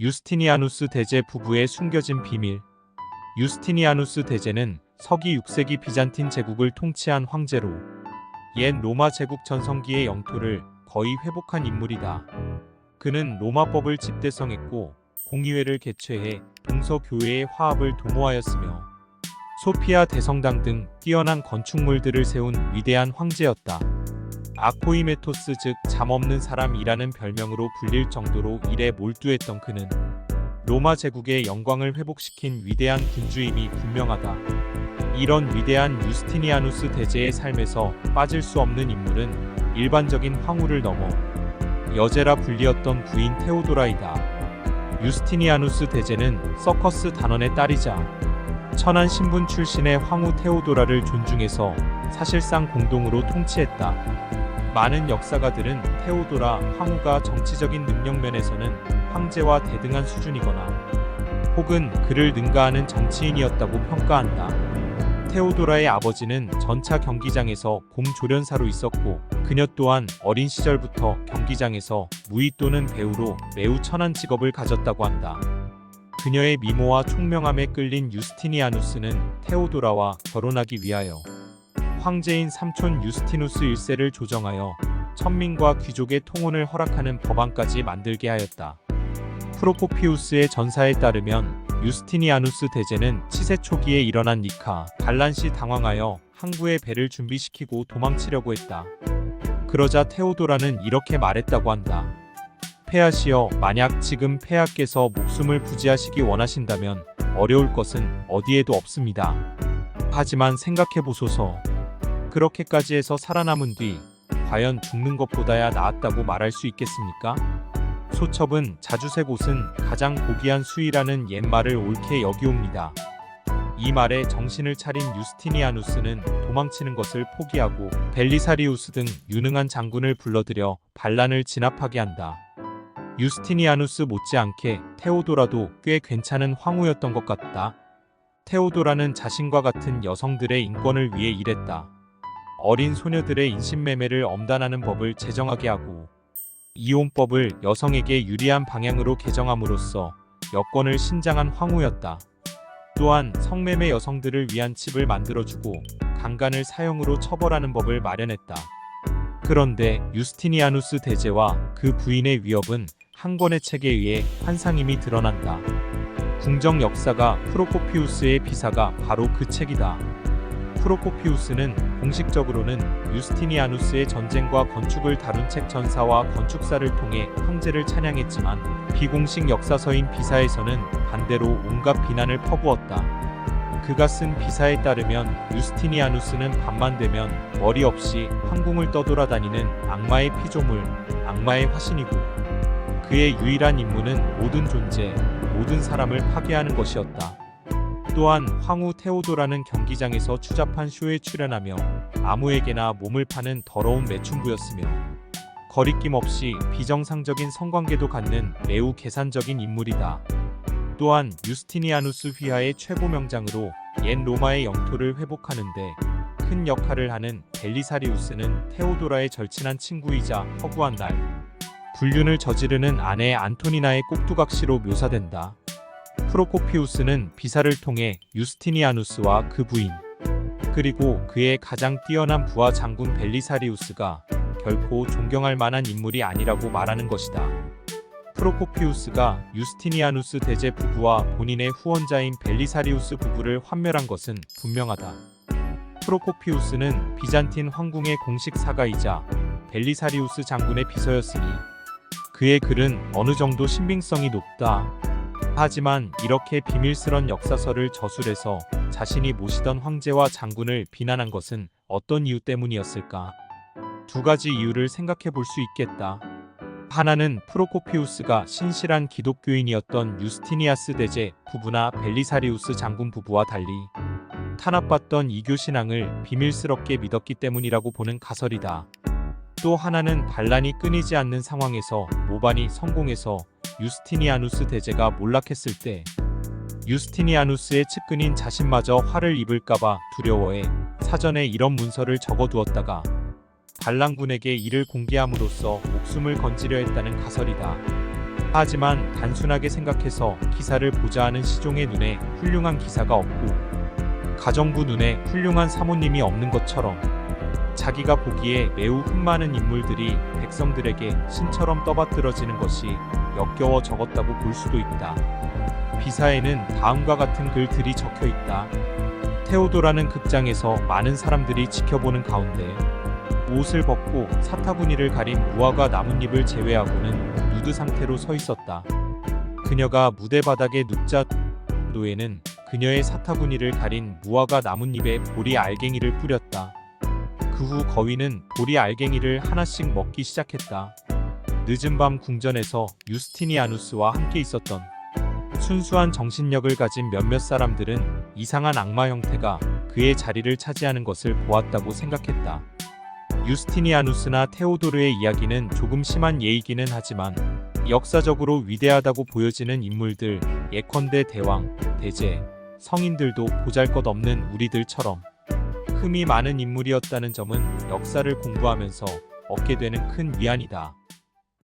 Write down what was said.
유스티니아누스 대제 부부의 숨겨진 비밀. 유스티니아누스 대제는 서기 6세기 비잔틴 제국을 통치한 황제로 옛 로마 제국 전성기의 영토를 거의 회복한 인물이다. 그는 로마법을 집대성했고 공의회를 개최해 동서교회의 화합을 도모하였으며 소피아 대성당 등 뛰어난 건축물들을 세운 위대한 황제였다. 아코이메토스 즉 잠없는 사람이라는 별명으로 불릴 정도로 일에 몰두했던 그는 로마 제국의 영광을 회복시킨 위대한 군주임이 분명하다. 이런 위대한 유스티니아누스 대제의 삶에서 빠질 수 없는 인물은 일반적인 황후를 넘어 여제라 불리었던 부인 테오도라이다. 유스티니아누스 대제는 서커스 단원의 딸이자 천한 신분 출신의 황후 테오도라를 존중해서 사실상 공동으로 통치했다. 많은 역사가들은 테오도라 황후가 정치적인 능력면에서는 황제와 대등한 수준이거나 혹은 그를 능가하는 정치인이었다고 평가한다. 테오도라의 아버지는 전차 경기장에서 곰조련사로 있었고 그녀 또한 어린 시절부터 경기장에서 무의 또는 배우로 매우 천한 직업을 가졌다고 한다. 그녀의 미모와 총명함에 끌린 유스티니아누스는 테오도라와 결혼하기 위하여 황제인 삼촌 유스티누스 1세를 조정하여 천민과 귀족의 통혼을 허락하는 법안까지 만들게 하였다. 프로코피우스의 전사에 따르면 유스티니아누스 대제는 치세 초기에 일어난 니카 반란시 당황하여 항구의 배를 준비시키고 도망치려고 했다. 그러자 테오도라는 이렇게 말했다고 한다. 폐하시여, 만약 지금 폐하께서 목숨을 부지하시기 원하신다면 어려울 것은 어디에도 없습니다. 하지만 생각해보소서. 그렇게까지 해서 살아남은 뒤 과연 죽는 것보다야 나았다고 말할 수 있겠습니까? 소첩은 자주색 옷은 가장 고귀한 수의라는 옛말을 옳게 여기옵니다. 이 말에 정신을 차린 유스티니아누스는 도망치는 것을 포기하고 벨리사리우스 등 유능한 장군을 불러들여 반란을 진압하게 한다. 유스티니아누스 못지않게 테오도라도 꽤 괜찮은 황후였던 것 같다. 테오도라는 자신과 같은 여성들의 인권을 위해 일했다. 어린 소녀들의 인신매매를 엄단하는 법을 제정하게 하고 이혼법을 여성에게 유리한 방향으로 개정함으로써 여권을 신장한 황후였다. 또한 성매매 여성들을 위한 칩을 만들어주고 강간을 사형으로 처벌하는 법을 마련했다. 그런데 유스티니아누스 대제와 그 부인의 위협은 한 권의 책에 의해 환상임이 드러난다. 궁정 역사가 프로코피우스의 비사가 바로 그 책이다. 프로코피우스는 공식적으로는 유스티니아누스의 전쟁과 건축을 다룬 책 전사와 건축사를 통해 황제를 찬양했지만 비공식 역사서인 비사에서는 반대로 온갖 비난을 퍼부었다. 그가 쓴 비사에 따르면 유스티니아누스는 밤만 되면 머리 없이 황궁을 떠돌아다니는 악마의 피조물, 악마의 화신이고 그의 유일한 임무는 모든 존재, 모든 사람을 파괴하는 것이었다. 또한 황후 테오도라는 경기장에서 추잡한 쇼에 출연하며 아무에게나 몸을 파는 더러운 매춘부였으며 거리낌 없이 비정상적인 성관계도 갖는 매우 계산적인 인물이다. 또한 유스티니아누스 휘하의 최고 명장으로 옛 로마의 영토를 회복하는데 큰 역할을 하는 벨리사리우스는 테오도라의 절친한 친구이자 허구한 날 불륜을 저지르는 아내 안토니나의 꼭두각시로 묘사된다. 프로코피우스는 비사를 통해 유스티니아누스와 그 부인 그리고 그의 가장 뛰어난 부하 장군 벨리사리우스가 결코 존경할 만한 인물이 아니라고 말하는 것이다. 프로코피우스가 유스티니아누스 대제 부부와 본인의 후원자인 벨리사리우스 부부를 환멸한 것은 분명하다. 프로코피우스는 비잔틴 황궁의 공식 사가이자 벨리사리우스 장군의 비서였으니 그의 글은 어느 정도 신빙성이 높다. 하지만 이렇게 비밀스런 역사서를 저술해서 자신이 모시던 황제와 장군을 비난한 것은 어떤 이유 때문이었을까? 두 가지 이유를 생각해 볼 수 있겠다. 하나는 프로코피우스가 신실한 기독교인이었던 유스티니아스 대제 부부나 벨리사리우스 장군 부부와 달리 탄압받던 이교 신앙을 비밀스럽게 믿었기 때문이라고 보는 가설이다. 또 하나는 반란이 끊이지 않는 상황에서 모반이 성공해서 유스티니아누스 대제가 몰락했을 때 유스티니아누스의 측근인 자신마저 화를 입을까봐 두려워해 사전에 이런 문서를 적어두었다가 반란군에게 이를 공개함으로써 목숨을 건지려 했다는 가설이다. 하지만 단순하게 생각해서 기사를 보자 하는 시종의 눈에 훌륭한 기사가 없고 가정부 눈에 훌륭한 사모님이 없는 것처럼 자기가 보기에 매우 흠많은 인물들이 백성들에게 신처럼 떠받들어지는 것이 역겨워 적었다고 볼 수도 있다. 비사에는 다음과 같은 글들이 적혀 있다. 테오도라는 극장에서 많은 사람들이 지켜보는 가운데 옷을 벗고 사타구니를 가린 무화과 나뭇잎을 제외하고는 누드 상태로 서 있었다. 그녀가 무대 바닥에 눕자 노예는 그녀의 사타구니를 가린 무화과 나뭇잎에 보리 알갱이를 뿌렸다. 그 후 거위는 보리 알갱이를 하나씩 먹기 시작했다. 늦은 밤 궁전에서 유스티니아누스와 함께 있었던 순수한 정신력을 가진 몇몇 사람들은 이상한 악마 형태가 그의 자리를 차지하는 것을 보았다고 생각했다. 유스티니아누스나 테오도르의 이야기는 조금 심한 예이기는 하지만 역사적으로 위대하다고 보여지는 인물들, 예컨대 대왕, 대제, 성인들도 보잘것없는 우리들처럼 흠이 많은 인물이었다는 점은 역사를 공부하면서 얻게 되는 큰 위안이다.